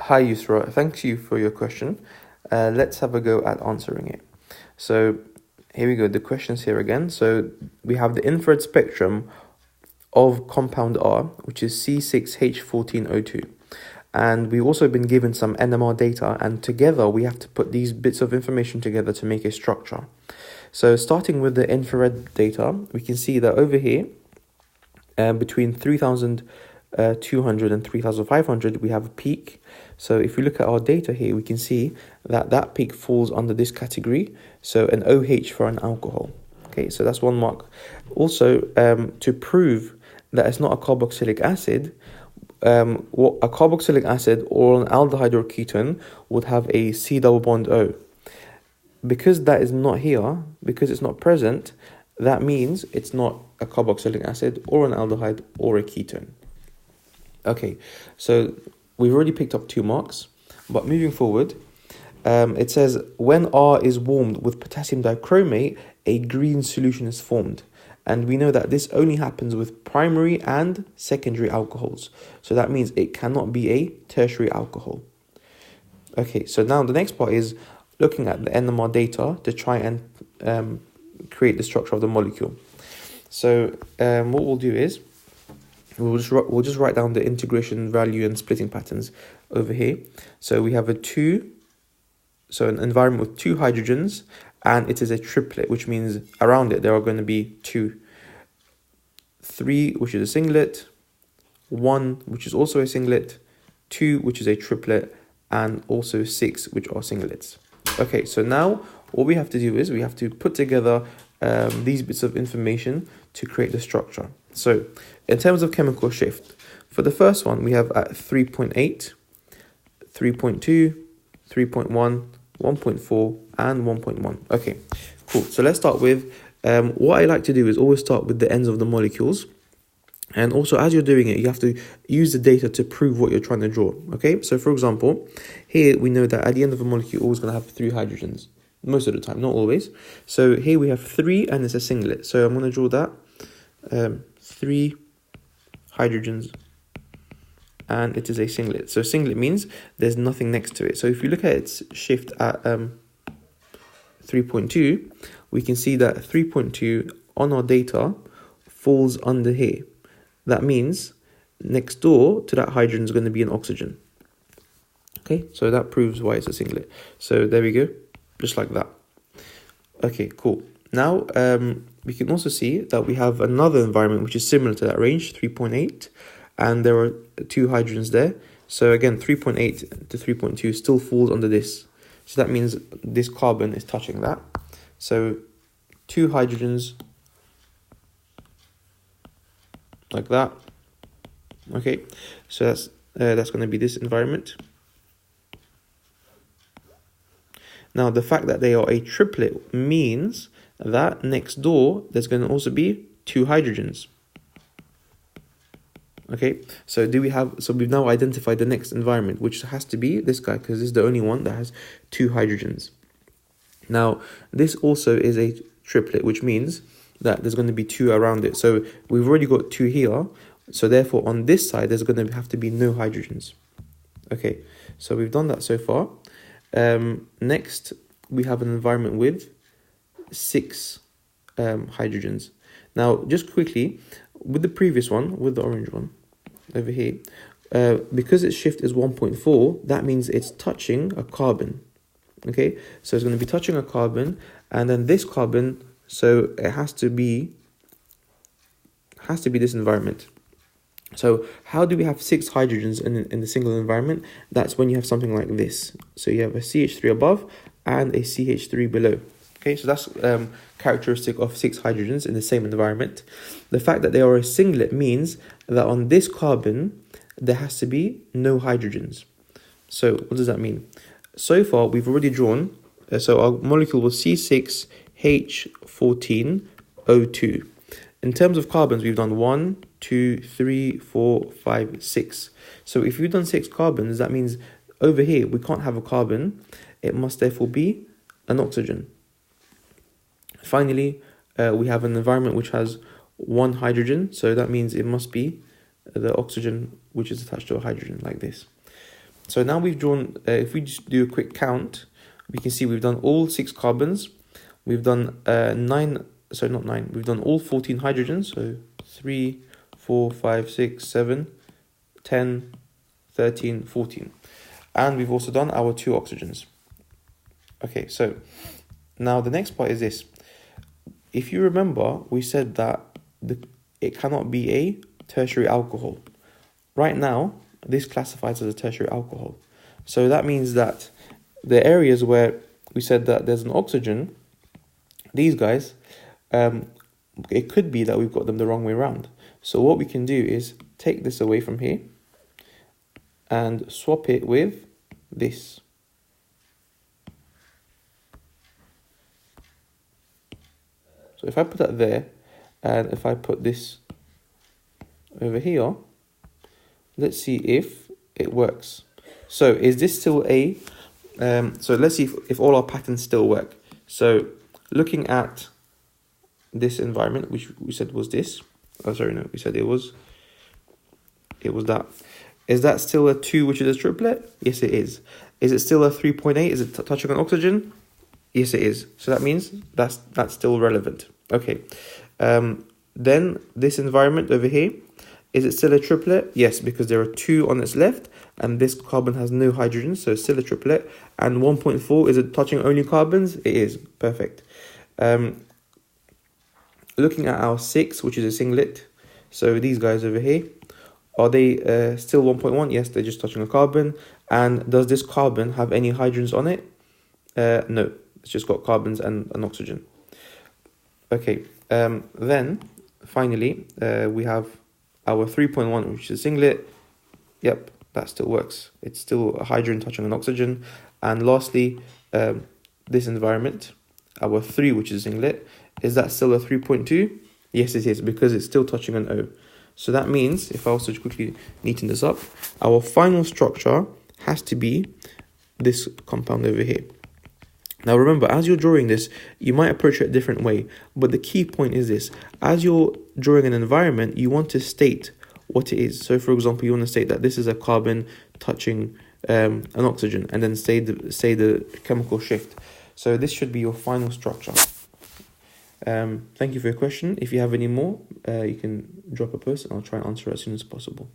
Hi, Yusra. Thank you for your question. Let's have a go at answering it. So here we go. The question's here again. So we have the infrared spectrum of compound R, which is C6H14O2. And we've also been given some NMR data, and together we have to put these bits of information together to make a structure. So starting with the infrared data, we can see that over here, between 3,200 and 3,500, we have a peak. So if we look at our data here, we can see that that peak falls under this category. So an OH for an alcohol. Okay, so that's one mark. Also, to prove that it's not a carboxylic acid, what a carboxylic acid or an aldehyde or ketone would have a C double bond O. Because that is not here, because it's not present, that means it's not a carboxylic acid or an aldehyde or a ketone. Okay, so we've already picked up 2 marks, but moving forward, it says when R is warmed with potassium dichromate, a green solution is formed. And we know that this only happens with primary and secondary alcohols. So that means it cannot be a tertiary alcohol. Okay, so now the next part is looking at the NMR data to try and create the structure of the molecule. So what we'll do is we'll just write down the integration value and splitting patterns over here. So we have an environment with 2 hydrogens, and it is a triplet, which means around it there are going to be 2, 3, which is a singlet, 1, which is also a singlet, 2, which is a triplet, and also 6, which are singlets. Okay, so now what we have to do is we have to put together these bits of information to create the structure. So in terms of chemical shift, for the first one, we have at 3.8, 3.2, 3.1, 1.4, and 1.1. Okay, cool. So let's start with, what I like to do is always start with the ends of the molecules. And also, as you're doing it, you have to use the data to prove what you're trying to draw. Okay, so for example, here we know that at the end of a molecule, you're always going to have 3 hydrogens. Most of the time, not always. So here we have 3 and it's a singlet. So I'm going to draw that. 3 hydrogens and it is a singlet. So singlet means there's nothing next to it. So if you look at its shift at 3.2, we can see that 3.2 on our data falls under here. That means next door to that hydrogen is going to be an oxygen. Okay, so that proves why it's a singlet. So there we go, just like that. Okay, cool. Now we can also see that we have another environment which is similar to that range, 3.8, and there are 2 hydrogens there. So again, 3.8 to 3.2 still falls under this. So that means this carbon is touching that. So 2 hydrogens like that. Okay, so that's going to be this environment. Now the fact that they are a triplet means that next door there's going to also be 2 hydrogens. Okay, so we've now identified the next environment, which has to be this guy, because this is the only one that has 2 hydrogens. Now this also is a triplet, which means that there's going to be 2 around it. So we've already got 2 here, so therefore on this side there's going to have to be no hydrogens. Okay, so we've done that so far. Next we have an environment with 6 hydrogens. Now just quickly, with the previous one, with the orange one over here, because its shift is 1.4, that means it's touching a carbon. Okay, so it's going to be touching a carbon, and then this carbon, so it has to be this environment. So how do we have 6 hydrogens in the single environment? That's when you have something like this. So you have a CH3 above and a CH3 below. Okay, so that's characteristic of 6 hydrogens in the same environment. The fact that they are a singlet means that on this carbon, there has to be no hydrogens. So what does that mean? So far, we've already drawn, so our molecule was C6H14O2. In terms of carbons, we've done 1, 2, 3, 4, 5, 6. So if we've done 6 carbons, that means over here, we can't have a carbon. It must therefore be an oxygen. Finally, we have an environment which has 1 hydrogen. So that means it must be the oxygen which is attached to a hydrogen like this. So now we've drawn, if we just do a quick count, we can see we've done all 6 carbons. We've done we've done all 14 hydrogens. So 3, 4, 5, 6, 7, 10, 13, 14. And we've also done our 2 oxygens. Okay, so now the next part is this. If you remember, we said that it cannot be a tertiary alcohol. Right now, this classifies as a tertiary alcohol. So that means that the areas where we said that there's an oxygen, these guys, it could be that we've got them the wrong way around. So what we can do is take this away from here and swap it with this. So if I put that there, and if I put this over here, let's see if it works. So is this still a, so let's see if all our patterns still work. So looking at this environment, which we said was this. Oh, sorry, no, we said it was that. Is that still a 2, which is a triplet? Yes, it is. Is it still a 3.8? Is it touching on oxygen? Yes, it is. So that means that's still relevant. Okay. Then this environment over here, is it still a triplet? Yes, because there are 2 on its left, and this carbon has no hydrogen, so it's still a triplet. And 1.4, is it touching only carbons? It is. Perfect. Looking at our 6, which is a singlet, so these guys over here, are they still 1.1? Yes, they're just touching a carbon. And does this carbon have any hydrogens on it? No, it's just got carbons and an oxygen. Okay, then finally we have our 3.1, which is a singlet. Yep, that still works. It's still a hydrogen touching an oxygen. And lastly, this environment, our 3, which is a singlet, is that still a 3.2? Yes, it is, because it's still touching an O. So that means, if I was to quickly neaten this up, our final structure has to be this compound over here. Now remember, as you're drawing this, you might approach it a different way, but the key point is this. As you're drawing an environment, you want to state what it is. So for example, you want to state that this is a carbon touching an oxygen, and then say the chemical shift. So this should be your final structure. Thank you for your question. If you have any more, you can drop a post and I'll try and answer it as soon as possible.